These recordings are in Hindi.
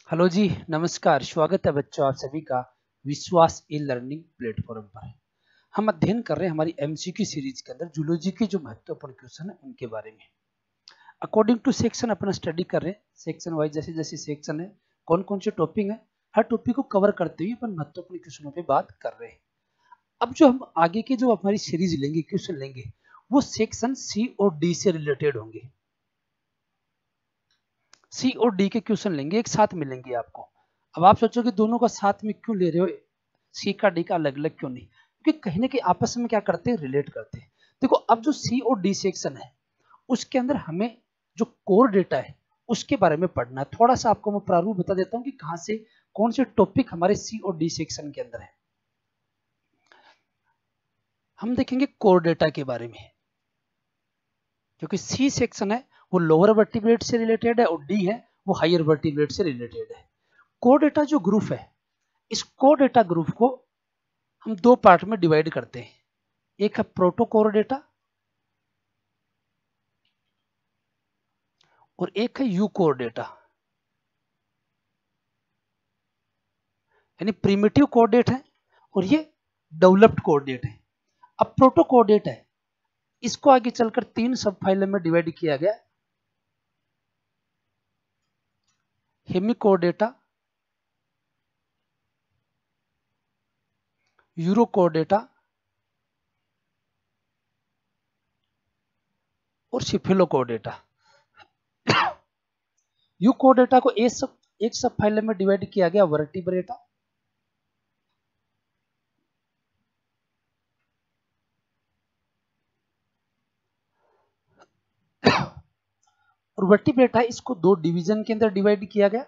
हेलो जी, नमस्कार। स्वागत है बच्चों आप सभी का विश्वास ई लर्निंग प्लेटफॉर्म पर। हम अध्ययन कर रहे हैं हमारी एमसीक्यू सीरीज के अंदर जूलॉजी के जो महत्वपूर्ण क्वेश्चन है उनके बारे में। अकॉर्डिंग टू सेक्शन अपना स्टडी कर रहे हैं, सेक्शन वाइज जैसे जैसे सेक्शन है, कौन कौन से टॉपिक है, हर टॉपिक को कवर करते हुए अपन महत्वपूर्ण क्वेश्चनों पर बात कर रहे हैं। अब जो हम आगे के जो हमारी सीरीज लेंगे, क्वेश्चन लेंगे, वो सेक्शन सी और डी से रिलेटेड होंगे। सी और डी के क्वेश्चन लेंगे, एक साथ मिलेंगे आपको। अब आप सोचोगे दोनों का साथ में क्यों ले रहे हो, सी का डी का अलग अलग क्यों नहीं? क्योंकि कहीं ना कहीं आपस में क्या करते हैं, रिलेट करते हैं। देखो, अब जो सी और डी सेक्शन है उसके अंदर हमें जो कोर डेटा है उसके बारे में पढ़ना है। थोड़ा सा आपको मैं प्रारूप बता देता हूँ कि कहां से कौन से टॉपिक हमारे सी और डी सेक्शन के अंदर है। हम देखेंगे कोर डेटा के बारे में, क्योंकि सी सेक्शन है वो लोअर वर्टिब्रेट से रिलेटेड है और डी है वो हायर वर्टिब्रेट से रिलेटेड है। कोर डेटा जो ग्रुप है, इस कोर डेटा ग्रुप को हम दो पार्ट में डिवाइड करते हैं। एक है प्रोटोकोर डेटा और एक है यूकोर डेटा, यानी प्रिमिटिव कोऑर्डिनेट है और ये डेवलप्ड कोऑर्डिनेट है। अब प्रोटो कोऑर्डिनेट है, इसको आगे चलकर तीन सब फाइलों में डिवाइड किया गया। हेमिकोर डेटा, यूरोकोर डेटा और सिफिलोकोर डेटा। यूकोर डेटा को एक सब फाइल में डिवाइड किया गया, वर्टिब्रेटा, और वर्टिब्रेटा इसको दो डिवीजन के अंदर डिवाइड किया गया।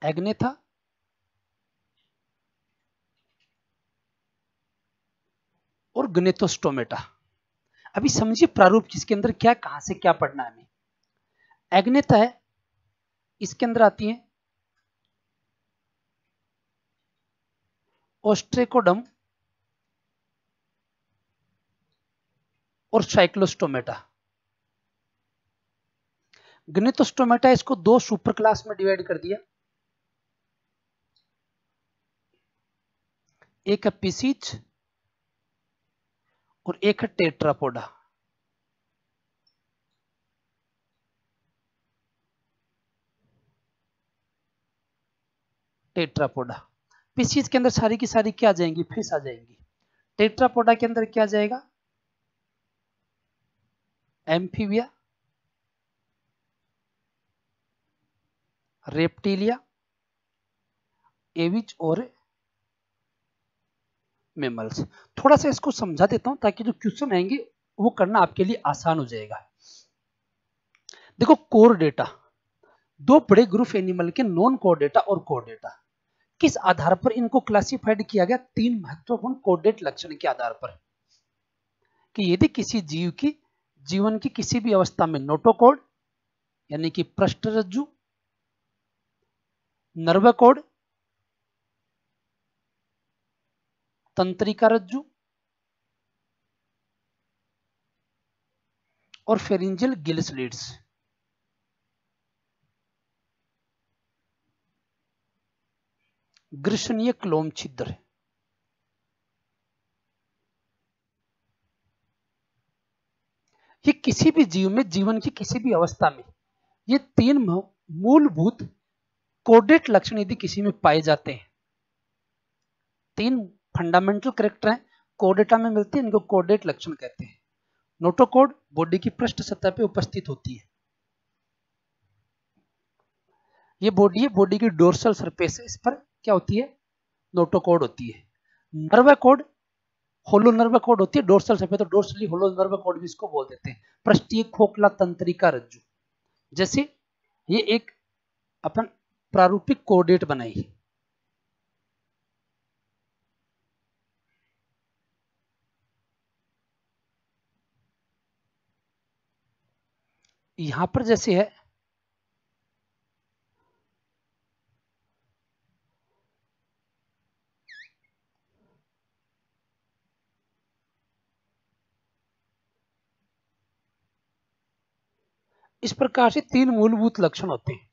एग्नेथा और ग्नेथोस्टोमेटा। अभी समझिए प्रारूप किसके अंदर क्या, कहां से क्या पढ़ना है हमें। एग्नेथा है, इसके अंदर आती है ओस्ट्रेकोडम और साइक्लोस्टोमेटा। ग्नेथोस्टोमेटा इसको दो सुपर क्लास में डिवाइड कर दिया। एक है पिसीच और एक है टेट्रापोडा। टेट्रापोडा, पिसीज के अंदर सारी की सारी क्या आ जाएंगी, फिश आ जाएंगी। टेट्रापोडा के अंदर क्या आ जाएगा, एम्फीबिया, रेप्टिलिया, एविच और मेमल्स। थोड़ा सा इसको समझा देता हूं ताकि जो क्वेश्चन आएंगे वो करना आपके लिए आसान हो जाएगा। देखो, कोर डेटा, दो बड़े ग्रुप एनिमल के नॉन कोर डेटा और कोर डेटा। किस आधार पर इनको क्लासिफाइड किया गया, तीन महत्वपूर्ण कोऑर्डिनेट लक्षण के आधार पर, कि यदि किसी जीव की जीवन की किसी भी अवस्था में नोटोकोड यानी कि पृष्ठरज्जु, नर्व कोड, तंत्रिका रज्जु और फेरिंजियल गिल स्लिट्स, ग्रीष्णीय क्लोम छिद्र, ये किसी भी जीव में जीवन की किसी भी अवस्था में ये तीन मूलभूत कोऑर्डिनेट लक्षण यदि किसी में पाए जाते हैं, तीन फंडामेंटल कैरेक्टर हैं कोऑर्डिनेटा में मिलते हैं, इनको कोऑर्डिनेट लक्षण कहते हैं। नोटोकोड बॉडी की पृष्ठ सतह पे उपस्थित होती है, ये बॉडी है, बॉडी की डोर्सल सरफेस है, इस पर क्या होती है, नोटोकोड होती है। Nerve cord, hollow nerve cord होती है डोर्सल सरफेस, तो डोर्सली होलो नर्व कोड भी इसको बोल देते हैं। पृष्ठीय खोखला तंत्रिका रज्जु। जैसे ये एक अपन प्रारूपिक कोऑर्डिनेट बनाई है, यहां पर जैसे है इस प्रकार से तीन मूलभूत लक्षण होते हैं।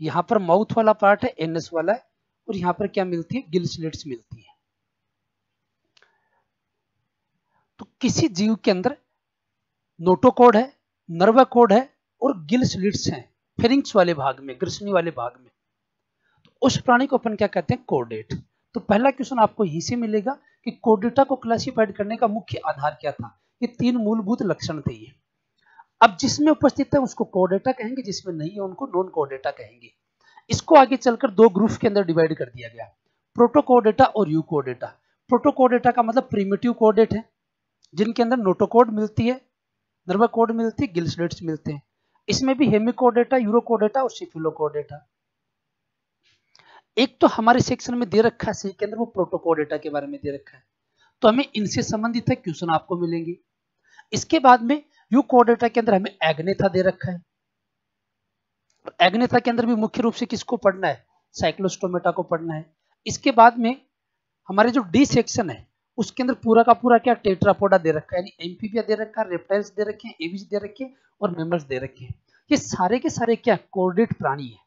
यहां पर माउथ वाला पार्ट है, एनस वाला है, और यहां पर क्या मिलती है, गिल स्लिट्स मिलती है। तो किसी जीव के अंदर नोटोकॉर्ड है, नर्वोकॉर्ड है और गिल स्लिट्स हैं फेरिंक्स वाले भाग में, ग्रसनी वाले भाग में, तो उस प्राणी को अपन क्या कहते हैं, कोर्डेट। तो पहला क्वेश्चन आपको यहीं से मिलेगा कि कोर्डेटा को क्लासिफाइड करने का मुख्य आधार क्या था। ये तीन मूलभूत लक्षण थे ये। अब जिसमें उपस्थित है उसको कोर्डेटा कहेंगे, जिसमें नहीं है उनको नॉन कोर्डेटा कहेंगे। इसको आगे चलकर दो ग्रुप के अंदर डिवाइड कर दिया गया, प्रोटोकोर्डेटा और यूकोर्डेटा। प्रोटोकोर्डेटा का मतलब प्रिमिटिव कोर्डेट है, जिनके अंदर नोटोकॉर्ड मिलती है, नर्वोकॉर्ड मिलती है, गिल स्लिट्स मिलते हैं। इसमें भी हेमिकोर्डेटा, यूरोकोर्डेटा और सिफिलोकोर्डेटा। एक तो हमारे सेक्शन में दे रखा है सी के अंदर, वो प्रोटोकोर्डेटा के बारे में दे रखा है, तो हमें इनसे संबंधित है क्वेश्चन आपको मिलेंगे। इसके बाद में यूकोर्डेटा के अंदर हमें एग्नेथा दे रखा है। एग्नेथा के अंदर भी मुख्य रूप से किसको पढ़ना है, साइक्लोस्टोमेटा को पढ़ना है। इसके बाद में हमारे जो डी सेक्शन है उसके अंदर पूरा का पूरा क्या, टेट्रापोडा दे रखा है, यानी एम्फीबिया दे रखा है, रेप्टाइल्स दे रखे हैं, एविज दे रखे हैं और मेमल्स दे रखे हैं। ये सारे के सारे क्या, कोर्डेट प्राणी है,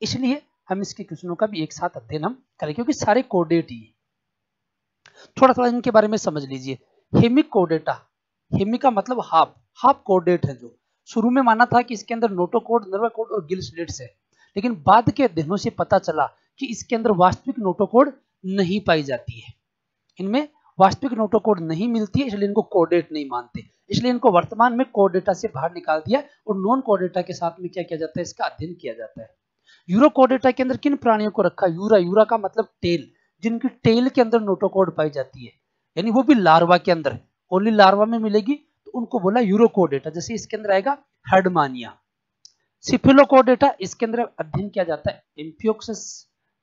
इसलिए हम इसके क्वेश्चनों का भी एक साथ अध्ययन हम करें, क्योंकि सारे कोर्डेट ही है। थोड़ा थोड़ा इनके बारे में समझ लीजिए। हेमिक कोर्डेटा, हेमिक का मतलब हाफ, हाफ कोर्डेट है, जो शुरू में माना था कि इसके अंदर नोटोकॉर्ड, नर्वोकॉर्ड और गिल स्लिट्स है, लेकिन बाद के अध्ययनों से पता चला कि इसके अंदर वास्तविक नोटोकॉर्ड नहीं पाई जाती है, इनमें वास्तविक नोटोकॉर्ड नहीं मिलती है, इसलिए इनको कोर्डेट नहीं मानते, इसलिए इनको वर्तमान में कोर्डेटा से बाहर निकाल दिया और नॉन कोर्डेटा के साथ में क्या किया जाता है, इसका अध्ययन किया जाता है। यूरोकोर्डेटा के अंदर किन प्राणियों को रखा, यूरा, यूरा का मतलब टेल, जिनकी टेल के अंदर नोटोकॉर्ड पाई जाती है, यानी वो भी लार्वा के अंदर, ओनली लार्वा में मिलेगी, तो उनको बोला यूरोकोर्डेटा। जैसे इसके अंदर आएगा हर्डमानिया। सिफिलोकोर्डेटा, इसके अंदर अध्ययन किया जाता है एम्फियोक्सिस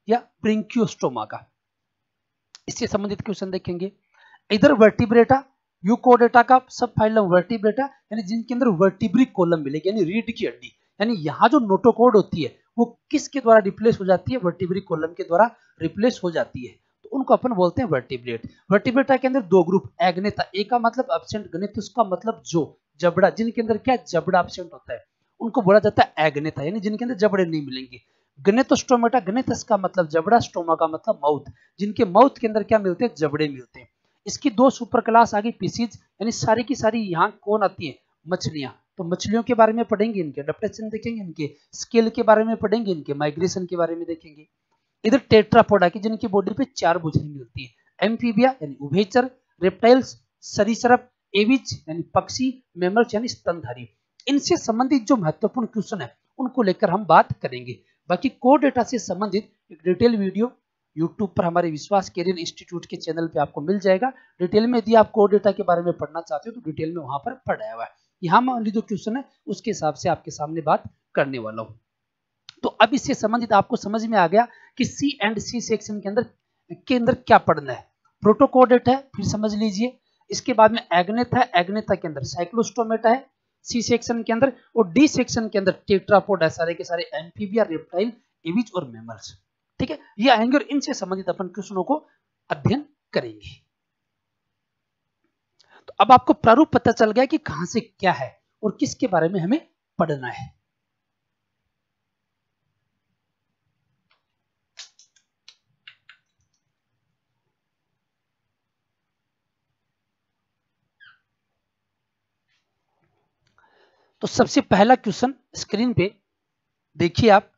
या ब्रिंकियोस्टोमा का। इससे संबंधित क्वेश्चन देखेंगे। इधर वर्टिब्रेटा, यूकोर्डेटा का सब फाइलम वर्टिब्रेटा, यानी जिनके अंदर वर्टिब्रिक कॉलम मिलेगी, यानी रीढ़ की हड्डी, यानी यहाँ जो नोटोकॉर्ड होती है वो किसके द्वारा रिप्लेस हो जाती है, वर्टिब्रिक कॉलम के द्वारा रिप्लेस हो जाती है, तो उनको अपन बोलते हैं वर्टिब्रेट। वर्टिब्रेटा के अंदर दो ग्रुप, एग्नेथा, ए का मतलब एब्सेंट, गणितस का मतलब जो, जबड़ा, जिनके अंदर क्या, जबड़ा एब्सेंट होता है, उनको बोला जाता है एग्नेथा, यानी जिनके अंदर जबड़े नहीं मिलेंगे। गणितोस्टोमेटा, गणितस का मतलब जबड़ा, स्टोमा का मतलब माउथ, जिनके माउथ के अंदर क्या मिलते हैं, जबड़े मिलते हैं। इसकी दो सुपर क्लास आ गई, पीसीज, यानी सारी की सारी यहाँ कौन आती है, मछलियां, तो मछलियों के बारे में पढ़ेंगे, इनके अडैप्टेशन देखेंगे, इनके स्केल के बारे में पढ़ेंगे, इनके माइग्रेशन के बारे में देखेंगे। इधर टेट्रापोडा की, जिनकी बॉडी पे चार भुजाएं मिलती है। एम्फीबिया यानी उभयचर, रेप्टाइल्स सरीसृप, एविज यानी पक्षी, मैमल्स यानी स्तनधारी। इनसे संबंधित जो महत्वपूर्ण क्वेश्चन है उनको लेकर हम बात करेंगे। बाकी कोर डेटा से संबंधित एक डिटेल वीडियो यूट्यूब पर हमारे विश्वास कैरियर इंस्टीट्यूट के चैनल पे आपको मिल जाएगा। डिटेल में यदि आप कोर डेटा के बारे में पढ़ना चाहते हो तो डिटेल में वहां पर पढ़ाया हुआ है। यहाँ मान लीजिए जो क्वेश्चन है उसके हिसाब से आपके सामने बात करने वाला हूँ। तो अब इससे संबंधित आपको समझ में आ गया कि सी एंड सी सेक्शन के अंदर क्या पढ़ना है। प्रोटोकोर्डेट है, फिर समझ लीजिए। इसके बाद में एग्नेथा है, एग्नेथा के अंदर साइक्लोस्टोमेटा है सी सेक्शन के अंदर, और डी सेक्शन के अंदर टेट्रापोड है, सारे के सारे एम्फीबिया, रेप्टाइल, एविज और मैमल्स। ठीक है, ये आएंगे और इनसे संबंधित अपन क्वेश्चनों को अध्ययन करेंगे। तो अब आपको प्रारूप पता चल गया कि कहां से क्या है और किसके बारे में हमें पढ़ना है। तो सबसे पहला क्वेश्चन स्क्रीन पे देखिए आप,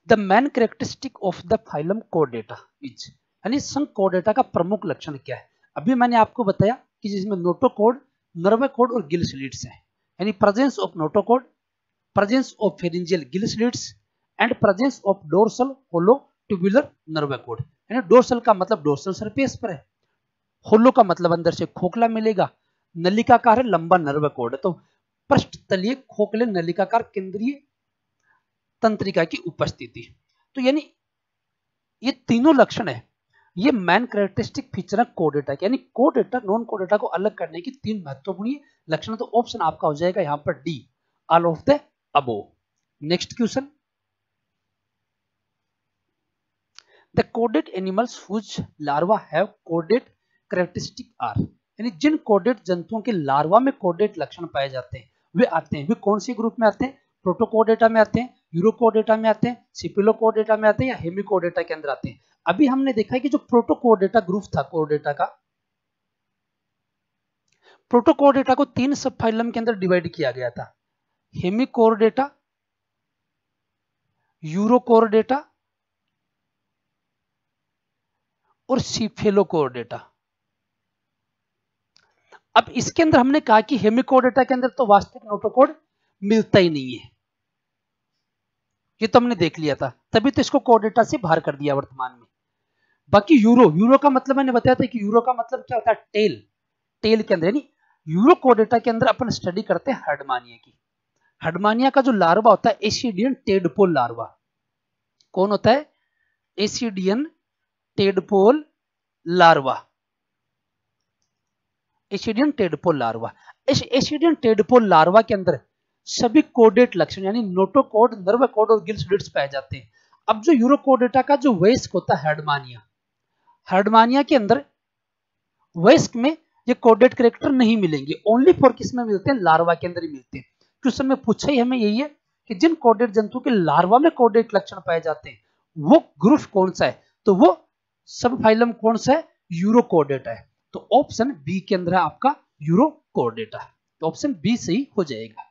the main characteristic of the phylum Chordata is, यानी संघ कोर्डेटा का प्रमुख लक्षण क्या है। अभी मैंने आपको बताया कि जिसमें नोटोकॉर्ड, नर्वोकॉर्ड और गिल स्लिट्स हैं, यानी presence of notochord, presence of pharyngeal gill slits and presence of dorsal hollow tubular nerve cord. यानी डोर्सल का मतलब डोर्सल सरफेस पर है, होलो का मतलब अंदर से खोखला मिलेगा, नलिकाकार है, लंबा नर्वोकॉर्ड है, तो पृष्ठतलीय खोखले नलिकाकार केंद्रीय तंत्रिका की उपस्थिति। तो यानी ये तीनों लक्षण है, ये मैन कैरेक्टरिस्टिक फीचर है कोर्डेटा के, यानी कोर्डेटा नॉन कोर्डेटा को अलग करने की तीन महत्वपूर्ण लक्षण। तो ऑप्शन आपका हो जाएगा यहां पर D, all of the above. Next question, the chordate animals whose larvae have chordate characteristic are, यानी जिन कोडेट जंतुओं के लार्वा में कोडेट लक्षण पाए जाते हैं वे आते हैं, वे कौन से ग्रुप में आते हैं? प्रोटोकोडेटा में आते हैं, यूरोकोडेटा में आते हैं, सिपिलोकोडेटा में आते हैं या हेमिकोडेटा के अंदर आते हैं। अभी हमने देखा है कि जो प्रोटोकोडेटा ग्रुप था कोडेटा का, प्रोटोकोडेटा को 3 सब फाइलम के अंदर डिवाइड किया गया था, हेमिकोडेटा, यूरोकोडेटा और सिफेलोकोडेटा। अब इसके अंदर हमने कहा कि हेमिकोडेटा के अंदर तो वास्तविक नोटोकोड मिलता ही नहीं है, ये तो हमने देख लिया था, तभी तो इसको कोडेटा से बाहर कर दिया वर्तमान में। बाकी यूरो का मतलब मैंने बताया था कि यूरो का मतलब क्या होता है? टेल के अंदर, यानी यूरोकोडेटा के अंदर अपन स्टडी करते हैं हर्डमानिया की। हर्डमानिया का जो लार्वा होता है एसिडियन टेडपोल लार्वा। कौन होता है? Ascidian tadpole larva. Ascidian tadpole larva, ascidian tadpole larva के अंदर सभी कोडेट लक्षण यानी नोटोकोड, नर्व कोड और गिल स्लिट्स पाए जाते हैं। अब जो यूरोकोडेटा का जो वयस्क होता है हर्डमानिया के अंदर वयस्क में ये कोडेट कैरेक्टर नहीं मिलेंगे, ओनली फॉर किस में मिलते हैं? लार्वा के अंदर ही मिलते हैं। क्वेश्चन में पूछा ही हमें यही है कि जिन कोडेट जंतु के लार्वा में कोडेट लक्षण पाए जाते हैं वो ग्रुप कौन सा है? तो वो सब फाइलम कौन सा है? यूरोकोडेटा है। तो ऑप्शन बी के अंदर है आपका यूरोकोडेटा, तो ऑप्शन बी सही हो जाएगा।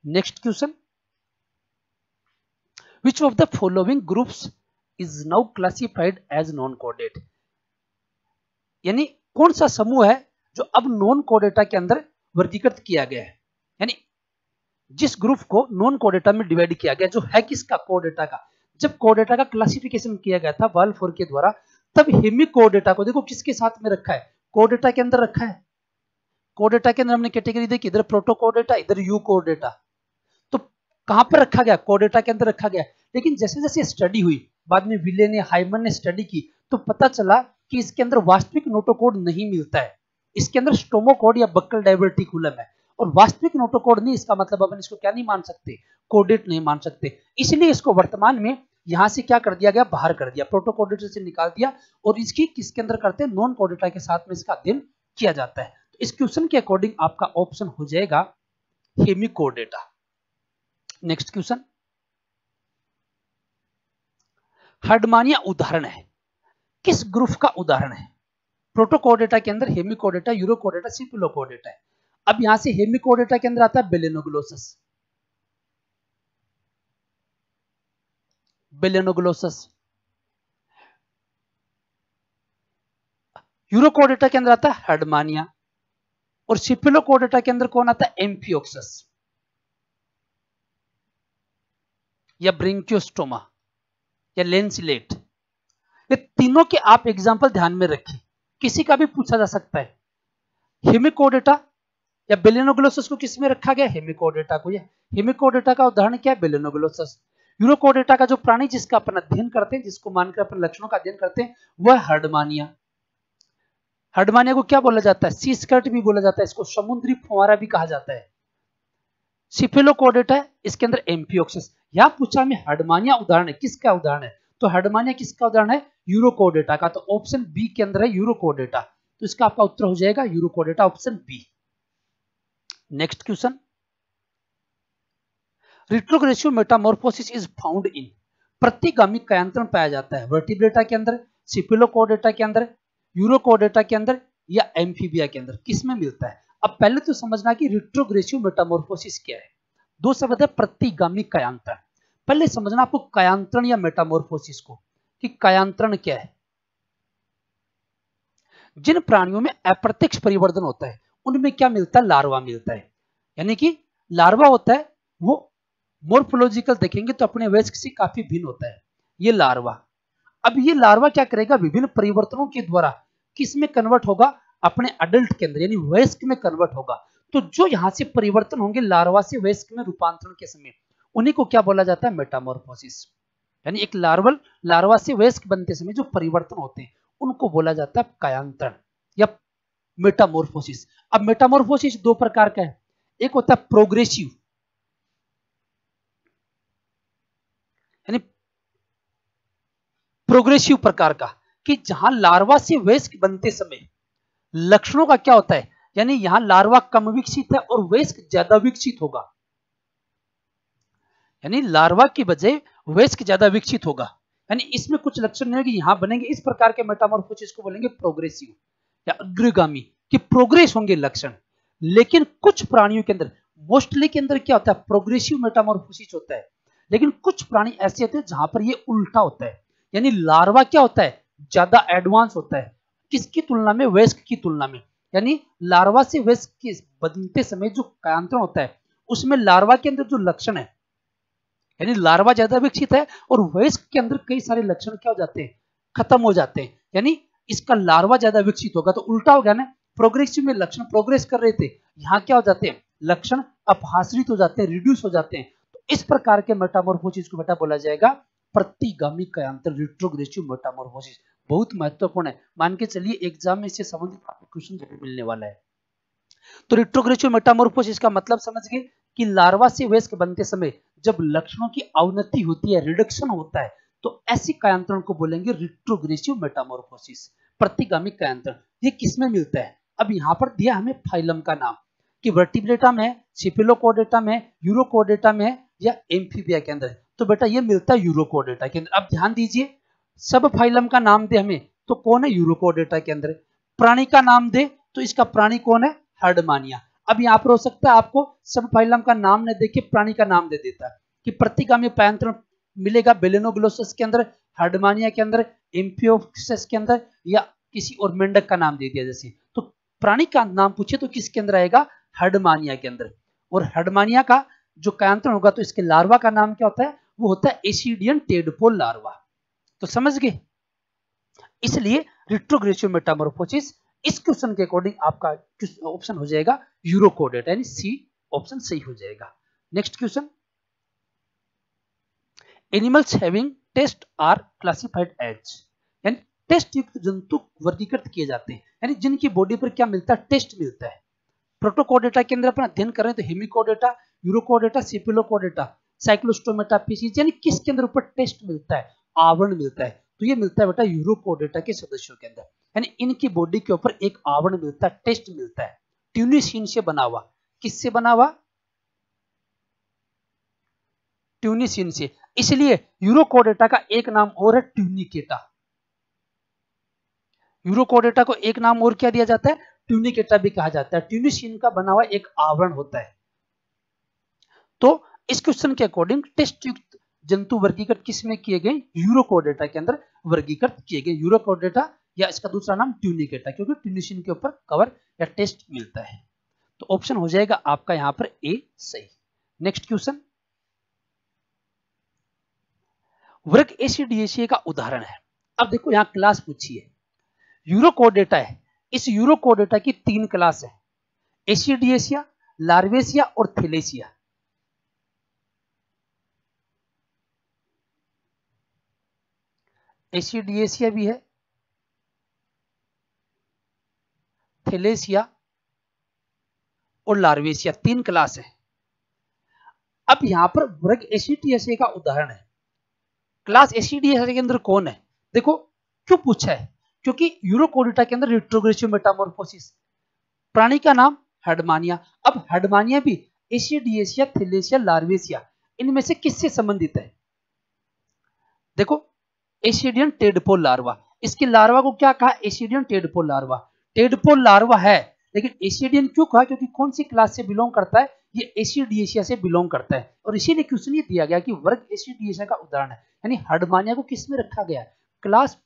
Next question, which of the following groups is now classified as non कोडेट? यानी कौन सा समूह है जो अब नॉन कोडेटा के अंदर वर्गीकृत किया गया है? यानी जिस ग्रुप को नॉन कोडेटा में डिवाइड किया गया, जो है किसका? कोडेटा का। जब कोडेटा का क्लासिफिकेशन किया गया था वाल्फोर के द्वारा, तब हेमिकोडेटा को देखो किसके साथ में रखा है? कोडेटा के अंदर रखा है। कोडेटा के अंदर हमने कैटेगरी देखी, इधर प्रोटोकोडेटा, इधर यूकोडेटा, तो कहां पर रखा गया? कोडेटा के अंदर रखा गया। लेकिन जैसे जैसे स्टडी हुई, बाद में विले ने, हाइमन ने स्टडी की, तो पता चला कि इसके अंदर वास्तविक नोटोकोड नहीं मिलता है, इसके अंदर स्टोमोकोड या बक्कल डाइवर्टिकुलम है, और वास्तविक नोटोकोड नहीं, इसका मतलब अपन इसको क्या नहीं मान सकते? कोडेट नहीं मान सकते। इसलिए इसको वर्तमान में यहां से क्या कर दिया गया? बाहर कर दिया, प्रोटोकोडेटा से निकाल दिया, और इसकी किसके अंदर करते हैं? नॉन कोडेटा के साथ में इसका अध्ययन किया जाता है। तो इस क्वेश्चन के अकॉर्डिंग आपका ऑप्शन हो जाएगा हेमिकोडेटा। नेक्स्ट क्वेश्चन, हर्डमानिया उदाहरण है, किस ग्रुप का उदाहरण है? प्रोटोकोडेटा के अंदर हेमिकोडेटा, यूरोकोडेटा, सिपिलोकोडेटा है। अब यहां से हेमिकोडेटा के अंदर आता है बेलेनोग्लोसस, यूरोकोडेटा के अंदर आता है हर्डमानिया, और सिपिलोकोडेटा के अंदर कौन आता है? एम्फियोक्सस या ब्रिंकियोस्टोमा या लेंसिलेट। ये तीनों के आप एग्जाम्पल ध्यान में रखिए, किसी का भी पूछा जा सकता है। हेमिकोडेटा या बेलेनोग्लोसस को किस में रखा गया? हेमिकोडेटा को। हेमिकोडेटा का उदाहरण क्या है? बेलेनोग्लोसस। यूरोकोडेटा का जो प्राणी जिसका अपन अध्ययन करते हैं, जिसको मानकर अपन लक्षणों का अध्ययन करते हैं, वह हर्डमानिया। हर्डमानिया को क्या बोला जाता है? सी स्कर्ट भी बोला जाता है, इसको समुद्री फुवारा भी कहा जाता है। सिफेलोकोडेटा है, इसके अंदर एम्फियोक्सस। यहां पूछा हमें हर्डमानिया उदाहरण है, किसका उदाहरण है? तो हर्डमानिया किसका उदाहरण है? यूरोकोडेटा का। तो ऑप्शन बी के अंदर है यूरोकोडेटा, तो इसका आपका उत्तर हो जाएगा urochordata, option B. Next question, retrogressive metamorphosis is found in, प्रतिगामी कायांतरण पाया जाता है वर्टिब्रेटा के अंदर, सिफेलोकोडेटा के अंदर, यूरोकोडेटा के अंदर या एम्फीबिया के अंदर, किस में मिलता है? अब पहले तो समझना कि रिट्रोग्रेसिव मेटामॉर्फोसिस क्या है। दो शब्द है, प्रतिगामी कायांतरण। पहले समझना आपको कायांतरण या मेटामॉर्फोसिस को, कि कायांतरण क्या है। जिन प्राणियों में अप्रत्यक्ष परिवर्तन होता है उनमें क्या मिलता है? लार्वा मिलता है। यानी कि लार्वा होता है वो मोर्फोलॉजिकल देखेंगे तो अपने वयस्क से काफी भिन्न होता है ये लार्वा। अब ये लार्वा क्या करेगा? विभिन्न परिवर्तनों के द्वारा किस में कन्वर्ट होगा? अपने अडल्ट के अंदर यानी वयस्क में कन्वर्ट होगा। तो जो यहां से परिवर्तन होंगे लार्वा से वयस्क में रूपांतरण के समय, उन्हीं को क्या बोला जाता है? मेटामॉर्फोसिस। यानी एक लार्वा से वयस्क बनते समय जो परिवर्तन होते हैं उनको बोला जाता है कायांतरण या मेटामॉर्फोसिस। अब मेटामॉर्फोसिस दो प्रकार का है, एक होता है प्रोग्रेसिव, यानी प्रोग्रेसिव प्रकार का, कि जहां लार्वा से वयस्क बनते समय लक्षणों का क्या होता है? यानी यहां लार्वा कम विकसित है और वयस्क ज्यादा विकसित होगा, यानी लार्वा की बजाय वयस्क ज्यादा विकसित होगा। यानी इसमें कुछ लक्षण नहीं है कि यहां बनेंगे, इस प्रकार के मेटामॉर्फोसिस को बोलेंगे प्रोग्रेसिव या अग्रगामी, कि प्रोग्रेस होंगे लक्षण। लेकिन कुछ प्राणियों के अंदर, मोस्टली के अंदर क्या होता है, प्रोग्रेसिव मेटामॉर्फोसिस होता है। लेकिन कुछ प्राणी ऐसे होते हैं जहां पर ये उल्टा होता है, यानी लार्वा क्या होता है, ज्यादा एडवांस होता है, किसकी तुलना में, वयस्क की तुलना में। यानी लार्वा से वयस्क के बनते समय जो कायांतरण होता है, उसमें लार्वा के अंदर जो लक्षण है, यानी लार्वा ज्यादा विकसित है और वयस्क के अंदर कई सारे लक्षण क्या हो जाते हैं, खत्म हो जाते हैं। यानी इसका लार्वा ज्यादा विकसित होगा तो उल्टा हो गया ना, प्रोग्रेसिव में लक्षण प्रोग्रेस कर रहे थे, यहाँ क्या हो जाते हैं, लक्षण अपहास्रित हो जाते हैं, रिड्यूस हो जाते हैं। तो इस प्रकार के मेटामॉर्फोसिस को बेटा बोला जाएगा प्रतिगामी कायांतर, रिट्रोग्रेसिव मेटामॉर्फोसिस। बहुत महत्वपूर्ण है, मान के चलिए एग्जाम में इससे संबंधित क्वेश्चन जरूर मिलने वाला है। तो रिट्रोग्रेसिव मेटामॉर्फोसिस का मतलब समझ गए कि लार्वा से वयस्क बनते समय जब लक्षणों की अवनति होती है, रिडक्शन होता है, तो ऐसी कायांतरण को बोलेंगे रिट्रोग्रेसिव मेटामॉर्फोसिस, प्रतिगामी कायांतरण। ये किसमें मिलता है, अब यहां पर दिया हमें फाइलम का नाम कि वर्टिब्रेटा में, सिफिलोकोर्डेटा में, यूरोकोर्डेटा में या एम्फीबिया के अंदर। तो बेटा ये मिलता है यूरोकोर्डेटा के अंदर। अब ध्यान दीजिए, सब फाइलम का नाम दे हमें तो कौन है, यूरोकोर्डेटा के अंदर। प्राणी का नाम दे तो इसका प्राणी कौन है, हर्डमानिया। अब यहाँ पर हो सकता है आपको सब फाइलम का नाम न देके प्राणी का नाम दे देता है कि प्रतिगामी कायांतरण मिलेगा बेलेनोग्लोसस के अंदर, हर्डमानिया के अंदर, एम्फियोक्सिस के अंदर, या किसी और मेंढक का नाम दे दिया जैसे। तो प्राणी का नाम पूछे तो किसके अंदर आएगा, हर्डमानिया के अंदर। और हर्डमानिया का जो कायांतरण होगा तो इसके लार्वा का नाम क्या होता है, वो होता है एसिडियन टेडपोल लार्वा। तो समझ गए, इसलिए रिट्रोग्रेसिव मेटामॉर्फोसिस इस क्वेश्चन के अकॉर्डिंग आपका ऑप्शन हो जाएगा यूरोकोर्डेटा, यानी सी ऑप्शन सही हो जाएगा। Next question, animals having test are classified as, यानी टेस्ट युक्त जंतु वर्गीकृत किए जाते हैं, यानी जिनकी बॉडी पर क्या मिलता है, टेस्ट मिलता है। प्रोटोकोर्डेटा के अंदर अपन अध्ययन कर रहे हैं तो हेमिकोर्डेटा, यूरोकोर्डेटा, सिफिलोकोर्डेटा, साइक्लोस्टोमेटा पीसीज, यानी किसके अंदर ऊपर टेस्ट मिलता है, आवरण मिलता है। तो ये मिलता है बेटा यूरोकोर्डेटा के सदस्यों के अंदर, यानी इनकी बॉडी के ऊपर एक आवरण मिलता है, टेस्ट मिलता है, ट्यूनिसिन से बना हुआ। किससे बना हुआ, ट्यूनिसिन से। इसलिए यूरोकोर्डेटा का एक नाम और है ट्यूनिकेटा। यूरोकोर्डेटा को एक नाम और क्या दिया जाता है, ट्यूनिकेटा भी कहा जाता है। ट्यूनिसिन का बना हुआ एक आवरण होता है। तो इस क्वेश्चन के अकॉर्डिंग टेस्ट युक्त जंतु वर्गीकृत किसमें किए गए, यूरोकोर्डेटा के अंदर वर्गीकृत किए गए। यूरोकोर्डेटा या इसका दूसरा नाम ट्यूनिकेटा, क्योंकि ट्यूनिसिन के ऊपर कवर या टेस्ट मिलता है। तो ऑप्शन हो जाएगा आपका यहां पर ए सही। नेक्स्ट क्वेश्चन, वर्ग एसिडिएसिया का उदाहरण है। अब देखो यहां क्लास पूछी है, यूरोकोर्डेटा है, इस यूरोकोर्डेटा की 3 क्लास है, एसिडिएसिया, लार्वेसिया और थैलेसिया। एसिडिएसिया भी है, थैलेसिया और लार्वेसिया, 3 क्लास है। अब यहां पर वर्ग एसिडिएसिया का उदाहरण है, क्लास एसिडिएसिया के अंदर कौन है। देखो क्यों पूछा है, क्योंकि यूरोकोर्डेटा के अंदर रिट्रोग्रेसिव मेटामॉर्फोसिस, प्राणी का नाम हर्डमानिया। अब हर्डमानिया भी एसिडिएसिया, थैलेसिया, लार्वेसिया, इनमें से किससे संबंधित है, देखो एसिडियन टेडपोल लार्वा। इसके लार्वा को क्या कहा, ascidian tadpole larva. Tadpole larva है, लेकिन एसिडियन क्यों कहा, क्योंकि कौन सी क्लास से बिलोंग करता है, ये एसिडिएसिया से बिलोंग करता है। और इसीलिए क्वेश्चन ये दिया गया कि वर्ग एसिडिएसिया का उदाहरण है, यानी हर्डमानिया को किसमें रखा गया है, क्लास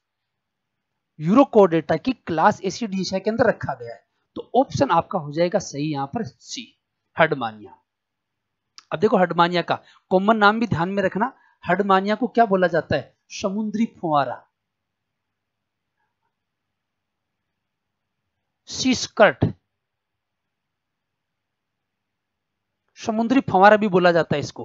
यूरोकोर्डेटा की क्लास एसिडिएसिया के अंदर रखा गया है। तो ऑप्शन आपका हो जाएगा सही यहां पर सी, हर्डमानिया। अब देखो हर्डमानिया का कॉमन नाम भी ध्यान में रखना, हर्डमानिया को क्या बोला जाता है, समुद्री फुवारा, सी स्कर्ट, समुद्री फवारा भी बोला जाता है इसको,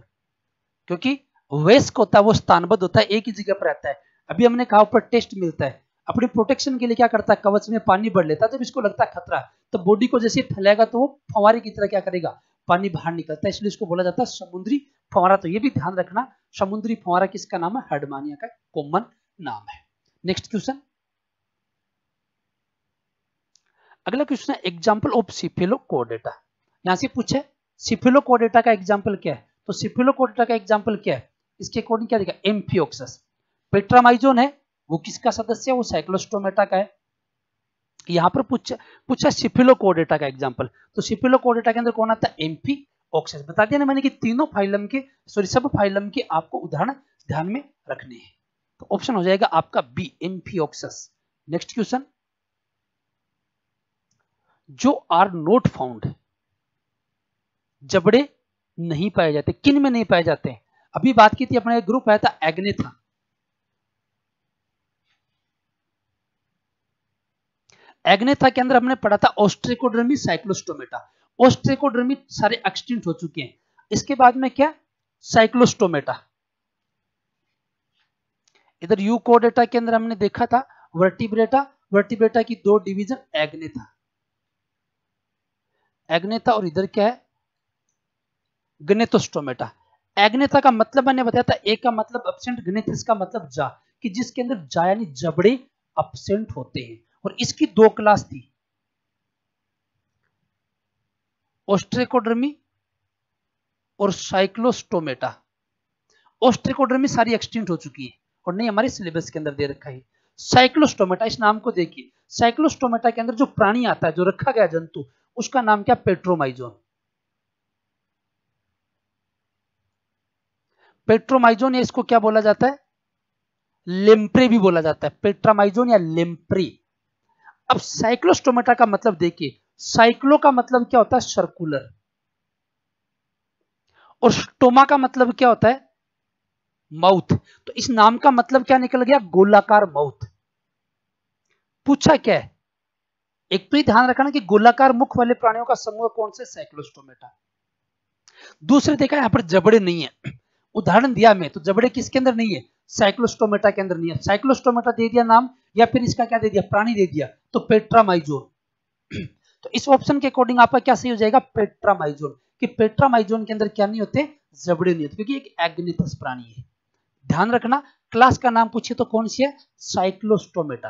क्योंकि वेस्क होता है वो स्थानबद्ध होता है, एक ही जगह पर रहता है। अभी हमने कहा ऊपर टेस्ट मिलता है, अपने प्रोटेक्शन के लिए क्या करता है, कवच में पानी भर लेता है, जब इसको लगता है खतरा तो बॉडी को जैसे फैलाएगा तो वो फवारे की तरह क्या करेगा, पानी बाहर निकलता है, इसलिए इसको बोला जाता है समुद्री फवारा। तो ये भी ध्यान रखना, समुद्री फवारा किसका नाम है, हर्डमानिया का कॉमन नाम है। नेक्स्ट क्वेश्चन, अगला क्वेश्चन है एग्जाम्पल ऑफ सिफेलोकोडेटा। यहां से पूछे सिफेलोकोडेटा का एग्जाम्पल क्या है, तो सिफेलोकोडेटा का एग्जाम्पल क्या है, इसके अकॉर्डिंग क्या देखा, एम्फियोक्सस। पेट्रामाइजोन है वो किसका सदस्य है, वो साइक्लोस्टोमेटा का है। यहां पर पूछा सिफिलोकोडेटा का एग्जांपल, तो सिफिलोकोडेटा के अंदर कौन आता है, एम्फिओक्सस। बता दिया ना मैंने कि तीनों फाइलम के सब फाइलम के आपको उदाहरण ध्यान में रखने हैं। तो ऑप्शन हो जाएगा आपका बी, एम्फिओक्सस। नेक्स्ट क्वेश्चन, जो आर नोट फाउंड, जबड़े नहीं पाए जाते, किन में नहीं पाए जाते हैं। अभी बात की थी अपना एक ग्रुप आया था एग्नेथा, एग्नेथा के अंदर हमने पढ़ा था ऑस्ट्रेकोडर्मी, साइक्लोस्टोमेटा। ऑस्ट्रेकोडर्मी सारे एक्सटिंक्ट हो चुके हैं। इसके बाद में क्या, साइक्लोस्टोमेटा। इधर यूकोडेटा के अंदर हमने देखा था वर्टिब्रेटा, वर्टिब्रेटा की दो डिवीजन एग्नेथा, एग्नेथा, और इधर क्या है गनेथोस्टोमेटा। एग्नेथा का मतलब मैंने बताया था, एक का मतलब एब्सेंट, गनेथिस का मतलब जा, कि जिसके अंदर जा यानी जबड़े एब्सेंट होते हैं। और इसकी दो क्लास थी, ऑस्ट्रेकोडर्मी और साइक्लोस्टोमेटा। ऑस्ट्रेकोडर्मी सारी एक्सटिंक्ट हो चुकी है और नहीं हमारे सिलेबस के अंदर दे रखा है। साइक्लोस्टोमेटा, इस नाम को देखिए, साइक्लोस्टोमेटा के अंदर जो प्राणी आता है, जो रखा गया जंतु, उसका नाम क्या, पेट्रोमाइजोन। पेट्रोमाइजोन या इसको क्या बोला जाता है, लेम्प्रे भी बोला जाता है, पेट्रामाइजोन या लेम्प्रे। अब साइक्लोस्टोमेटा का मतलब देखिए, साइक्लो का मतलब क्या होता है, सर्कुलर, और स्टोमा का मतलब क्या होता है, माउथ। तो इस नाम का मतलब क्या निकल गया, गोलाकार माउथ। पूछा क्या है, एक तो ही ध्यान रखना कि गोलाकार मुख वाले प्राणियों का समूह कौन से, साइक्लोस्टोमेटा। दूसरे देखा यहां पर जबड़े नहीं है, उदाहरण दिया मैं, तो जबड़े किसके अंदर नहीं है, साइक्लोस्टोमेटा के अंदर नहीं है। साइक्लोस्टोमेटा दे दिया नाम, या फिर इसका क्या दे दिया, प्राणी दे दिया, तो पेट्रामाइजोन। तो इस ऑप्शन के अकॉर्डिंग आपका क्या सही हो जाएगा, पेट्रामाइजोन, कि पेट्रामाइजोन के अंदर क्या नहीं होते, जबड़े नहीं होते, क्योंकि एक एग्नेथस प्राणी है। ध्यान रखना, क्लास का नाम पूछिए तो कौन सी है, साइक्लोस्टोमेटा,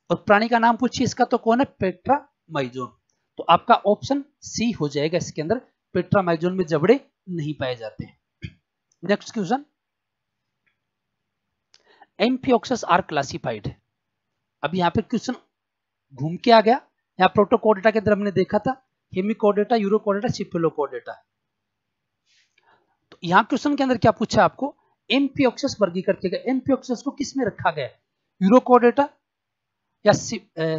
और प्राणी का नाम पूछिए इसका तो कौन है, पेट्रामाइजोन। तो आपका ऑप्शन सी हो जाएगा इसके अंदर, पेट्रामाइजोन में जबड़े नहीं पाए जाते हैं। Next question, amphioxus are classified. अब यहां पे क्वेश्चन घूम के आ गया, यहाँ प्रोटोकोडेटा के अंदर हमने देखा था हेमिकोडेटा, यूरोकोडेटा, सिफिलोकोडेटा। तो यहाँ क्वेश्चन के अंदर क्या पूछा आपको, एम्फिओक्सस वर्गीकृत किया गया, एम्फिओक्सस को किस में रखा गया, यूरोकोडेटा या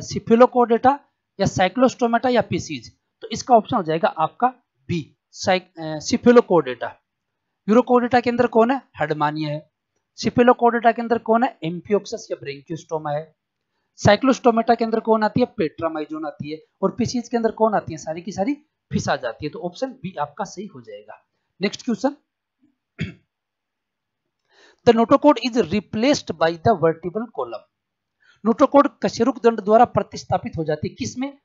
सिफिलोकोडेटा या साइक्लोस्टोमेटा या पीसीज। तो इसका ऑप्शन हो जाएगा आपका बी, सिफिलोकोडेटा। यूरोकोडेटा के अंदर कौन है, हर्डमानिया है। सिफिलोकोडेटा के अंदर कौन है, एम्फिओक्सस या ब्रेंकियोस्टोमा है। साइक्लोस्टोमेटा के अंदर कौन आती है, पेट्रामाइजोन आती है। और पीसीज के अंदर कौन आती है, सारी की सारी फिश आ जाती है। तो ऑप्शन बी आपका सही हो जाएगा। Next question, the notochord is replaced by the vertebral column. Notochord कशेरुक दंड द्वारा प्रतिस्थापित हो जाती है, किसमें,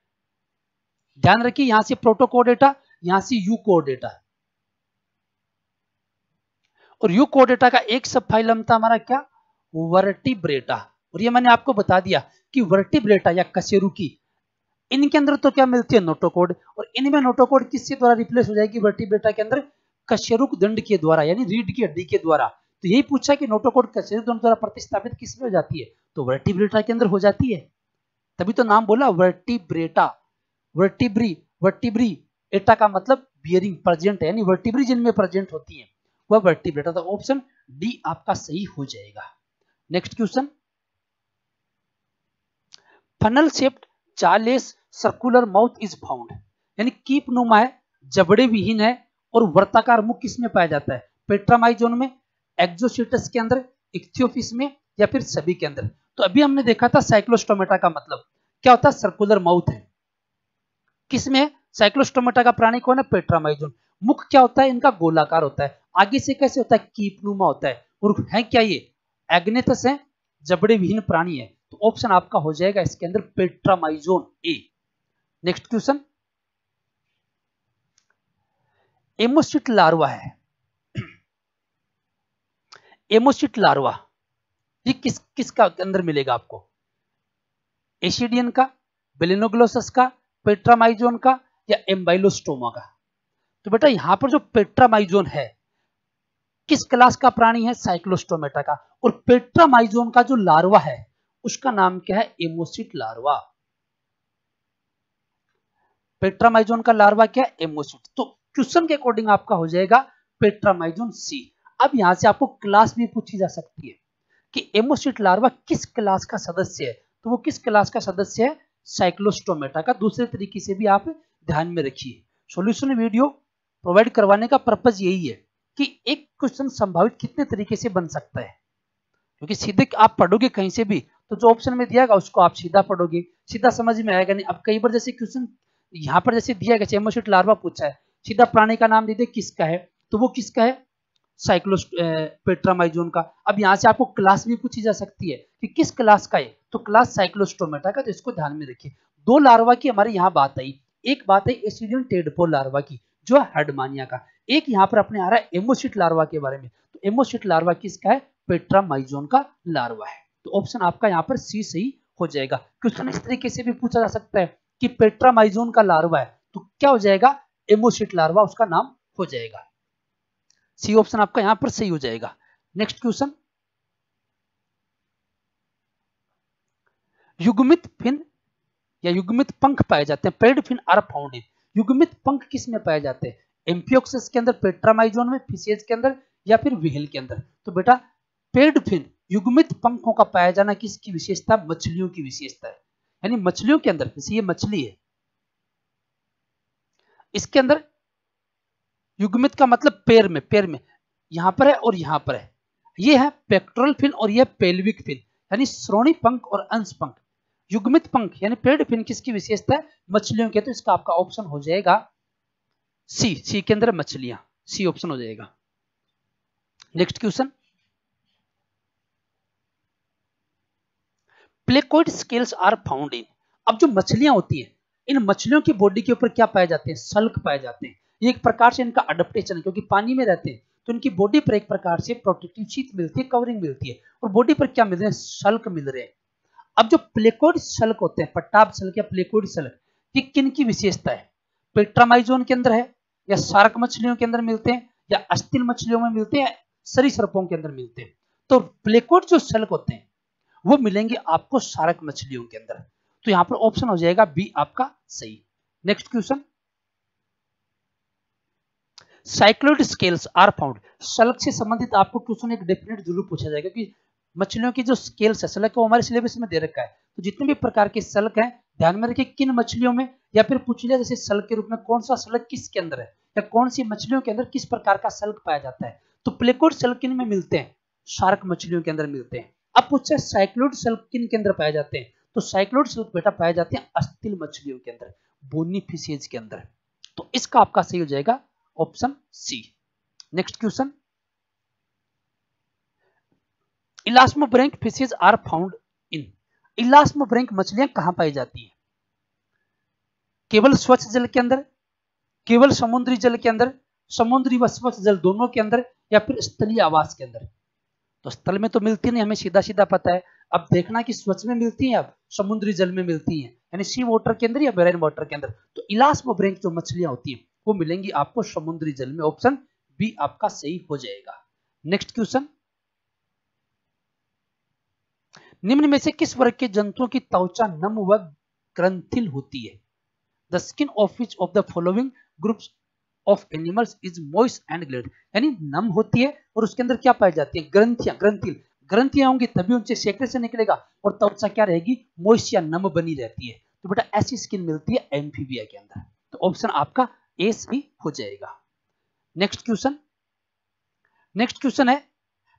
ध्यान रखिए, यहां से प्रोटोकोडेटा, यहां से यूकोडेटा, और यूकोडेटा का एक सब फाइलम था हमारा क्या, वर्टिब्रेटा। और ये मैंने आपको बता दिया कि वर्टिब्रेटा या कशेरुकी, इनके अंदर तो क्या मिलती है, नोटोकोड, और इनमें नोटोकोड किसके द्वारा रिप्लेस हो जाएगी, वर्टिब्रेटा के अंदर कशेरुक दंड के द्वारा, यानी रीढ़ की हड्डी के द्वारा। तो यही पूछा कि नोटोकोड कशेरुक दंड द्वारा प्रतिस्थापित किसमें हो जाती है, तो वर्टिब्रेटा के अंदर हो जाती है। तभी तो नाम बोला वर्टिब्रेटा, वर्टिब्री एटा का मतलब बियरिंग, प्रेजेंट है, यानी वर्टिब्री जिनमें प्रेजेंट होती है वह वर्टिब्रेटा। तो ऑप्शन डी आपका सही हो जाएगा। नेक्स्ट क्वेश्चन, फनल शेप्ड चालेस सर्कुलर माउथ इज फाउंड, यानी कीप नुमा है, जबड़े विहीन है, और वर्ताकार मुख किसमें पाया जाता है, पेट्रामाइजोन में, एक्सोसिटस के अंदर, इक्थियोफिस में, या फिर सभी के अंदर। तो अभी हमने देखा था साइक्लोस्टोमेटा का मतलब क्या होता है, सर्कुलर माउथ है, किसमें, साइक्लोस्टोमेटा का प्राणी कौन है, पेट्रामाइजोन। मुख क्या होता है इनका, गोलाकार होता है, आगे से कैसे होता है, कीपनुमा होता है, और है क्या ये, एग्नेथस है, जबड़े विहीन प्राणी है। तो ऑप्शन आपका हो जाएगा इसके अंदर पेट्रामाइजोन ए। नेक्स्ट क्वेश्चन, एमोसिट लार्वा है, एमोसिट लार्वा ये किसका अंदर मिलेगा आपको, एसिडियन का, बेलिनोग्लोसस का, पेट्रामाइजोन का या एम्बाइलोस्टोमा का? तो बेटा यहां पर जो पेट्रामाइजोन है किस क्लास का प्राणी है? साइक्लोस्टोमेटा का। और पेट्रामाइजोन का जो लार्वा है उसका नाम क्या है? एमोसिट लार्वा। पेट्रामाइजोन का लार्वा क्या है? एमोसिट। तो क्वेश्चन के अकॉर्डिंग आपका हो जाएगा पेट्रामाइजोन सी। अब यहां से आपको क्लास भी पूछी जा सकती है कि एमोसिट लार्वा किस क्लास का सदस्य है, तो वो किस क्लास का सदस्य है? साइक्लोस्टोमेटा का। दूसरे तरीके से भी आप ध्यान में रखिए। सॉल्यूशन वीडियो प्रोवाइड करवाने का पर्पज यही है कि एक क्वेश्चन संभावित कितने तरीके से बन सकता है, क्योंकि सीधे आप पढ़ोगे कहीं से भी तो जो ऑप्शन में दिया गया उसको आप सीधा पढ़ोगे, सीधा समझ में आएगा नहीं। अब कई बार जैसे क्वेश्चन यहाँ पर जैसे दिया गया एमोसिट लार्वा पूछा है, सीधा प्राणी का नाम दे दे किसका है, तो वो किसका है? पेट्रामाइजोन का। अब यहाँ से आपको क्लास भी पूछी जा सकती है कि किस क्लास का है, तो क्लास साइक्लोस्टोमेटा का। तो इसको ध्यान में रखिए। दो लार्वा की हमारे यहाँ बात आई, एक बात है एसिडियन टेडपोल लार्वा की जो है हेडमानिया का, एक यहाँ पर अपने आ रहा है एमोसिट लार्वा के बारे में। तो एमोसिट लार्वा किसका है? पेट्रामाइजोन का लार्वा है। तो ऑप्शन आपका यहाँ पर सी सही हो जाएगा। क्वेश्चन इस तरीके से भी पूछा जा सकता है कि पेट्रामाइजोन का लार्वा है तो क्या हो जाएगा? एमोसिट लार्वा उसका नाम हो जाएगा। सी ऑप्शन आपका यहां पर सही हो जाएगा। नेक्स्ट क्वेश्चन, युग्मित फिन या युग्मित पंख पाए जाते हैं। Paired fin are found in. युग्मित पंख किस में पाए जाते हैं? एम्फियोक्सिस के अंदर, पेट्रामाइजोन में, फिशियज के अंदर या फिर व्हेल के अंदर? तो बेटा पेड फिन युग्मित पंखों का पाया जाना किसकी विशेषता? मछलियों की विशेषता है। यानी मछलियों के अंदर, जैसे ये मछली है, इसके अंदर युग्मित का मतलब पैर में, पैर में यहां पर है और यहां पर है। ये है पेक्टोरल फिन और ये पेल्विक फिन, यानी श्रोणी पंख और अंश पंख। युग्मित पंख यानी पेड फिन किसकी विशेषता है? मछलियों के। तो इसका आपका ऑप्शन हो जाएगा सी। सी के अंदर मछलियां, सी ऑप्शन हो जाएगा। Next question, placoid scales are found in. अब जो मछलियां होती हैं, इन मछलियों की बॉडी के ऊपर क्या पाए जाते हैं? सल्क पाए जाते हैं। ये एक प्रकार से इनका अडेप्टेशन है, क्योंकि पानी में रहते हैं तो इनकी बॉडी पर एक प्रकार से प्रोटेक्टिव शीट मिलती है, कवरिंग मिलती है, और बॉडी पर क्या मिल रहे हैं? सल्क मिल रहे हैं। अब जो प्लेकोइड सल्क होते हैं, पट्टाब सल्क या प्लेकोइड सल्क, ये किन की विशेषता है? पेट्रामाइजोन के अंदर है, या शार्क मछलियों के अंदर मिलते हैं, या अस्थिल मछलियों में मिलते हैं, सरीसृपों के अंदर मिलते हैं? तो प्लेकोइड जो सल्क होते हैं वो मिलेंगे आपको शार्क मछलियों के अंदर। तो यहां पर ऑप्शन हो जाएगा बी आपका सही। Next question, cycloid scales are found. सल्क से संबंधित आपको क्वेश्चन एक डेफिनेट जरूर पूछा जाएगा कि मछलियों की जो स्केल्स है, सल्क वो हमारे सिलेबस में दे रखा है। तो जितने भी प्रकार के सल्क हैं ध्यान में रखिए किन मछलियों में, या फिर पूछ लिया जैसे सल्क के रूप में कौन सा सल्क किसके अंदर है, या कौन सी मछलियों के अंदर किस प्रकार का सल्क पाया जाता है। तो प्लेकोइड सल्क किन में मिलते हैं? शार्क मछलियों के अंदर मिलते हैं। अब पूछा साइक्लोइड सल्क किन के अंदर पाए जाते हैं? तो साइक्लोइड सल्क बेटा पाए जाते हैं अस्थिल मछलियों के अंदर, बोनी फिशेज के अंदर। तो इसका आपका सही हो जाएगा option C. Next question, elasmobranch fishes are found in. Elasmobranch मछलियां कहां पाई जाती हैं? केवल स्वच्छ जल के अंदर, केवल समुद्री जल के अंदर, समुद्री व स्वच्छ जल दोनों के अंदर, या फिर स्थलीय आवास के अंदर? तो स्थल में तो मिलती नहीं, हमें सीधा सीधा पता है। अब देखना कि स्वच्छ में मिलती है, अब समुद्री जल में मिलती है, यानी सी वाटर के अंदर या मेराइन वाटर के अंदर। तो इलास्मोब्रैंक जो मछलियां होती हैं वो मिलेंगी आपको समुद्री जल में। ऑप्शन बी आपका सही हो जाएगा। नेक्स्ट क्वेश्चन, निम्न में से किस वर्ग के जंतुओं की त्वचा नम व ग्रंथिल होती है? The skin of which of the following groups of animals is moist and glad. यानी नम होती है और उसके अंदर क्या पाई जाती है? ग्रंथियां, ग्रंथिल। ग्रंथियां होंगी तभी उनसे सेक्रेशन से निकलेगा, और त्वचा क्या रहेगी? मॉइस्ट या नम बनी रहती है। तो बेटा ऐसी स्किन मिलती है एम्फीबिया के अंदर। तो ऑप्शन आपका ए सही हो जाएगा। नेक्स्ट क्वेश्चन, नेक्स्ट क्वेश्चन है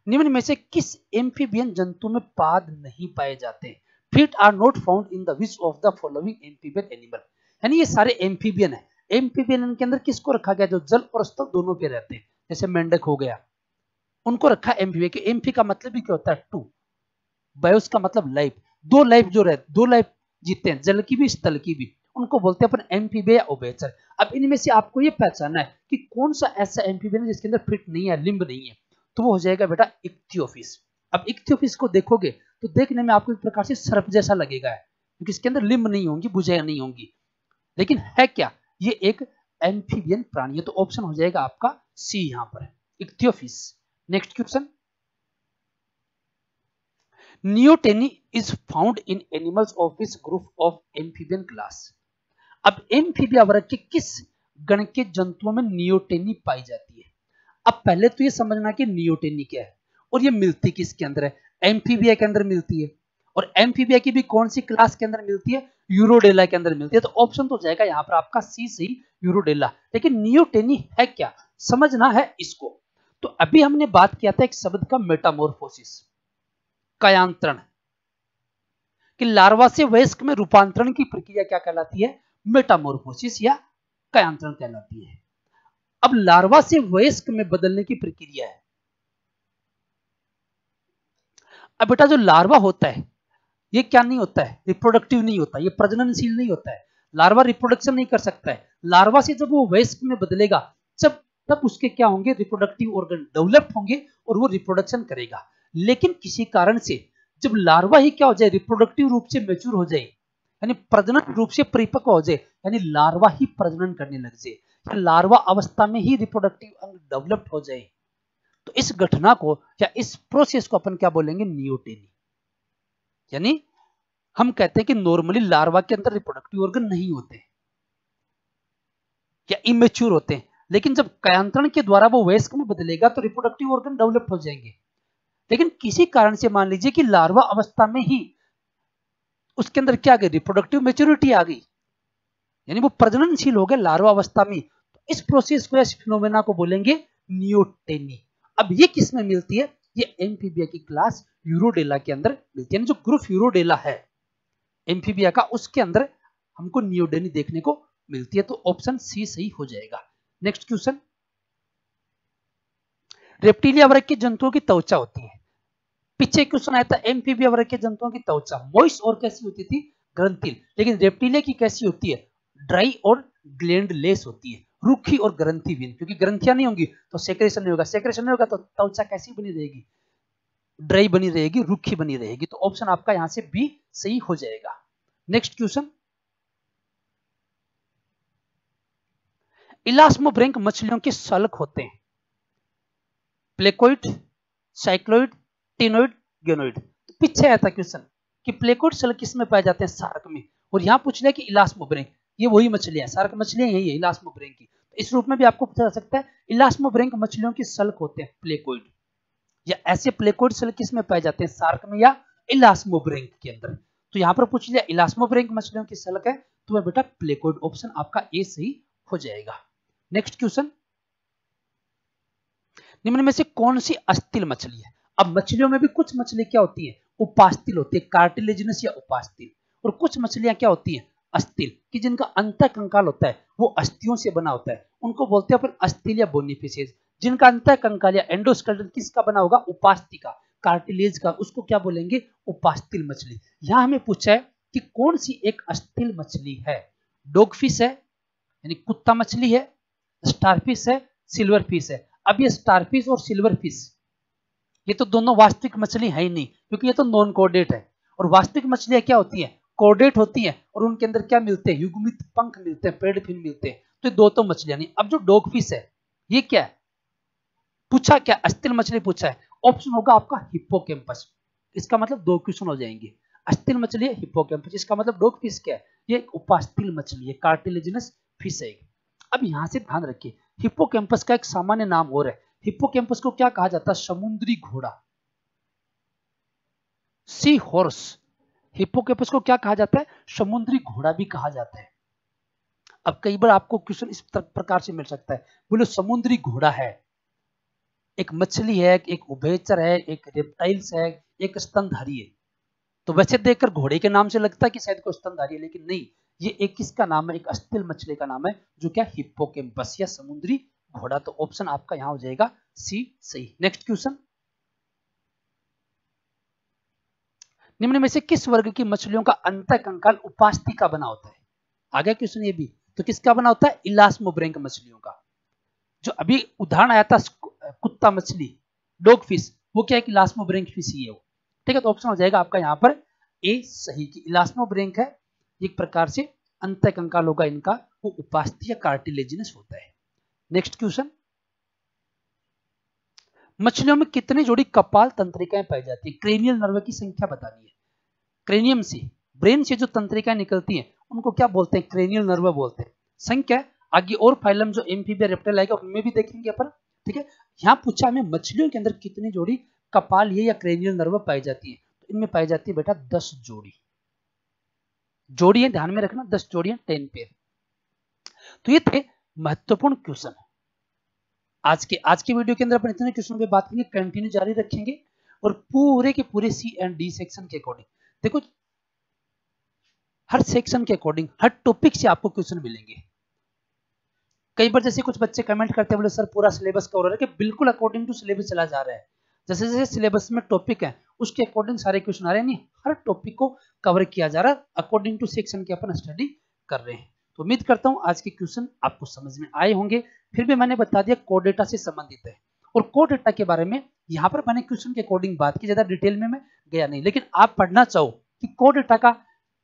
निम्न में से किस एम्फीबियन जंतु में पाद नहीं पाए जाते? Feet are not found in the which of the following amphibian animal. यानी ये सारे एम्फीबियन है। एम्फीबियन के अंदर किसको रखा गया? जो जल और स्थल दोनों पे रहते हैं, जैसे मेंढक हो गया, उनको रखा एम्फीबियन के। एम्फी का मतलब भी क्या होता है? टू। बायोस का मतलब लाइफ, दो लाइफ जो रहते, दो लाइफ जीते हैं, जल की भी स्थल की भी, उनको बोलते हैं अपन एम्फीबिया या उभयचर। अब इनमें से आपको ये पहचानना है कि कौन सा ऐसा एम्फीबियन है जिसके अंदर फिट नहीं है, लिम्ब नहीं है। तो वो हो जाएगा बेटा इक्थियोफिस। अब इक्थियोफिस को देखोगे तो देखने में आपको एक प्रकार से सर्प जैसा लगेगा है, क्योंकि इसके अंदर लिम्ब नहीं होंगी, भुजाएं नहीं होंगी। लेकिन है क्या, ये एक एम्फीबियन प्राणी है। तो ऑप्शन हो जाएगा आपका सी यहां पर, ichthyophis. Next question, neoteny is found in animals of this group of amphibian class. अब एम्फीबिया वर्ग के किस गण के जंतुओं में नियोटेनी पाई जाती है? अब पहले तो ये समझना कि नियोटेनी क्या है और ये मिलती किसके अंदर है। एम्फीबिया के अंदर मिलती है, और एम्फीबिया की भी कौन सी क्लास के अंदर मिलती है? यूरोडेला के अंदर मिलती है। तो ऑप्शन तो जाएगा यहाँ पर आपका सी सही, यूरोडेला। लेकिन नियोटेनी है क्या, समझना है इसको। तो अभी हमने बात किया था एक शब्द का, मेटामोर्फोसिस, कायांतरण, कि लार्वा से वयस्क में रूपांतरण की प्रक्रिया क्या कहलाती है? मेटामोर्फोसिस या कायांतरण कहलाती है। अब लार्वा से वयस्क में बदलने की प्रक्रिया है। अब बेटा जो लार्वा होता है ये क्या नहीं होता है? रिप्रोडक्टिव नहीं होता, ये प्रजननशील नहीं होता है। लार्वा रिप्रोडक्शन नहीं कर सकता है। लार्वा से जब वो वयस्क में बदलेगा, जब तब उसके क्या होंगे? रिप्रोडक्टिव ऑर्गन डेवलप होंगे और वो रिप्रोडक्शन करेगा। लेकिन किसी कारण से जब लार्वा ही क्या हो जाए? रिप्रोडक्टिव रूप से मैच्योर हो जाए, यानी प्रजनन रूप से परिपक्व हो जाए, यानी लार्वा ही प्रजनन करने लग जाए, या लार्वा अवस्था में ही रिप्रोडक्टिव अंग डेवलप्ड हो जाए, तो इस घटना को या इस प्रोसेस को अपन क्या बोलेंगे? नियोटेनी। यानी हम कहते हैं कि नॉर्मली लार्वा के अंदर रिप्रोडक्टिव ऑर्गन नहीं होते या इमेच्योर होते हैं, लेकिन जब कायांतरण के द्वारा वो वयस्क में बदलेगा तो रिप्रोडक्टिव ऑर्गन डेवलप हो जाएंगे। लेकिन किसी कारण से मान लीजिए कि लार्वा अवस्था में ही उसके अंदर क्या आ गई? रिप्रोडक्टिव मेच्योरिटी आ गई, यानी वो प्रजननशील हो गए लार्वा अवस्था में। तो इस प्रोसेस को, इस फिनोमेना को बोलेंगे नियोटेनी। अब ये किस में मिलती है? ये एम्फीबिया की क्लास यूरोडेला के अंदर मिलती है। जो ग्रुप यूरोडेला है एम्फीबिया का, उसके अंदर हमको नियोटेनी देखने को मिलती है। तो ऑप्शन सी सही हो जाएगा। नेक्स्ट क्वेश्चन, रेप्टिलिया वर्ग के जंतुओं की त्वचा होती है। पीछे क्वेश्चन आया था एम्फीबिया वर्ग के जंतुओं की त्वचा मॉइस्ट और कैसी होती थी? ग्रंथिल। लेकिन रेप्टिलिया की कैसी होती है? ड्राई और ग्लैंडलेस होती है, रूखी और ग्रंथिहीन। क्योंकि ग्रंथियां नहीं होंगी तो सेक्रेशन नहीं होगा, सेक्रेशन नहीं होगा तो त्वचा कैसी बनी रहेगी? ड्राई बनी रहेगी, रूखी बनी रहेगी। तो ऑप्शन आपका यहां से बी सही हो जाएगा। नेक्स्ट क्वेश्चन, इलास्मोब्रेंक मछलियों के सल्क होते हैं प्लेकोइड, साइक्लोइड, टिनोइड, गेनोइड। तो पीछे आया था क्वेश्चन कि प्लेकोइड सल्क किस में पाए जाते हैं? शार्क में। और यहां पूछ लिया कि इलास्मोब्रेंक, ये वही मछलियां, शार्क मछलियां यही है इलास्मोब्रेंक की। तो इस रूप में भी आपको पूछा जा सकता है इलास्मोब्रेंक मछलियों के सल्क होते हैं प्लेकोइड, या ऐसे प्लेकोइड सल्क किस में पाए जाते हैं? शार्क में या इलास्मोब्रेंक के अंदर। तो यहां पर पूछ लिया इलास्मोब्रेंक मछलियों की सल्क है, तो वह बेटा प्लेकोइड, ऑप्शन आपका ए सही हो जाएगा। नेक्स्ट क्वेश्चन, निम्न में से कौन सी अस्थिल मछली है? अब मछलियों में भी कुछ मछली क्या होती है? उपास्थिल होती है, कार्टिलेजिनस या उपास्थिल। और कुछ मछलियां क्या होती हैं? अस्थिल, कि जिनका अंतःकंकाल होता है वो अस्थियों से बना होता है, उनको बोलते हैं अपन अस्थिल या बोनिफिशियस। जिनका अंतःकंकाल या एंडोस्केलेटन किसका बना होगा? उपास्थि का, कार्टिलेज का, उसको क्या बोलेंगे? उपास्थिल मछली। यहां हमें पूछा है कि कौन सी एक अस्थिल मछली है? डॉगफिश है, यानी कुत्ता मछली है, स्टारफिश है, सिल्वर फिश है। अब ये स्टारफिश और सिल्वर फिश ये तो दोनों वास्तविक मछली है ही नहीं, क्योंकि ये तो नॉन कोर्डेट है। और वास्तविक मछलियां क्या होती हैं? कोर्डेट होती हैं, और उनके अंदर क्या मिलते हैं? युग्मित पंख मिलते हैं, पेड़ फिन मिलते हैं। तो ये दो तो मछलियां नहीं। अब जो डॉगफिश है ये क्या है? पूछा क्या? अस्थिल मछली पूछा है। ऑप्शन होगा आपका हिप्पोकैम्पस। इसका मतलब दो क्वेश्चन हो जाएंगे। अस्थिल मछली है, हिप्पोकैम्पस, इसका मतलब डॉगफिश क्या है? ये एक उपास्थिल मछली है, कार्टिलेजिनस फिश है। अब यहां से ध्यान रखिए, हिप्पोकैम्पस का एक सामान्य नाम और है। हिप्पोकैम्पस को क्या कहा जाता है? समुद्री घोड़ा, सी हॉर्स। हिप्पोकैम्पस को क्या कहा जाता है? समुद्री घोड़ा भी कहा जाता है। अब कई बार आपको क्वेश्चन इस प्रकार से मिल सकता है, बोलो समुद्री घोड़ा है, एक मछली है, एक उभयचर है, एक रेप्टाइल्स है, एक स्तनधारी है। तो वैसे देखकर घोड़े के नाम से लगता है कि शायद कोई स्तनधारी है, लेकिन नहीं, ये एक किसका नाम है? एक अस्थिल मछली का नाम है, जो क्या? हिप्पोकैम्पस या समुद्री घोड़ा। तो ऑप्शन आपका यहां हो जाएगा सी सही। नेक्स्ट क्वेश्चन, निम्न में से किस वर्ग की मछलियों का अंतःकंकाल उपास्थि का बना होता है? आ गया क्वेश्चन ये भी। तो किसका बना होता है? इलास्मोब्रेंक मछलियों का। जो अभी उदाहरण आया था कुत्ता मछली, डॉग फिश, वो क्या है? कि इलास्मोब्रेंक फिश ही है वो। ठीक है, तो ऑप्शन हो जाएगा आपका यहाँ पर ए सही की इलास्टोब्रेंक है, एक प्रकार से अंत कंकालों का इनका वो उपास्थि या कार्टिलेजिनस होता है। नेक्स्ट क्वेश्चन, मछलियों में कितनी जोड़ी कपाल तंत्रिकाएं पाई जाती है? क्रेनियल नर्व की संख्या बतानी है। क्रेनियम से, ब्रेन से जो तंत्रिकाएं निकलती हैं उनको क्या बोलते हैं? क्रेनियल नर्व बोलते हैं। संख्या आगे और फाइलम जो एम्फीबिया रेप्टाइल आएगा उनमें भी देखेंगे अपन, ठीक है। यहाँ पूछा हमें मछलियों के अंदर कितनी जोड़ी कपाल ये या क्रेनियल नर्व पाई जाती है, तो इनमें पाई जाती है बेटा 10 जोड़ी। जोड़ी है, ध्यान में रखना, 10 जोड़ियां, 10 पेयर। तो ये थे महत्वपूर्ण क्वेश्चन। आज के वीडियो के अंदर अपन इतने क्वेश्चन पे बात करेंगे, कंटिन्यू जारी रखेंगे और पूरे के पूरे सी एंड डी सेक्शन के अकॉर्डिंग, देखो हर सेक्शन के अकॉर्डिंग, हर टॉपिक से आपको क्वेश्चन मिलेंगे। कई बार जैसे कुछ बच्चे कमेंट करते हैं, बोले सर पूरा सिलेबस कवर हो रहा है, कि बिल्कुल अकॉर्डिंग टू सिलेबस चला जा रहा है। जैसे जैसे सिलेबस में टॉपिक है उसके अकॉर्डिंग सारे क्वेश्चन आ रहे हैं, नहीं हर टॉपिक को कवर किया जा रहा है, अकॉर्डिंग टू सेक्शन की अपन स्टडी कर रहे हैं। तो उम्मीद करता हूं आज के क्वेश्चन आपको समझ में आए होंगे। फिर भी मैंने बता दिया कोड डेटा से संबंधित है, और कोड डेटा के बारे में यहाँ पर मैंने क्वेश्चन के अकॉर्डिंग बात की, ज्यादा डिटेल में मैं गया नहीं। लेकिन आप पढ़ना चाहो कि कोड डेटा का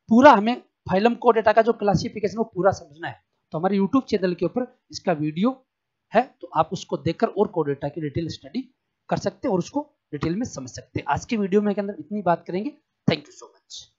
पूरा, हमें फाइलम कोड डेटा का जो क्लासिफिकेशन वो पूरा समझना है, तो हमारे यूट्यूब चैनल के ऊपर इसका वीडियो है, तो आप उसको देखकर और कोड डेटा की डिटेल स्टडी कर सकते हैं और उसको डिटेल में समझ सकते हैं। आज के वीडियो में के अंदर इतनी बात करेंगे। Thank you so much.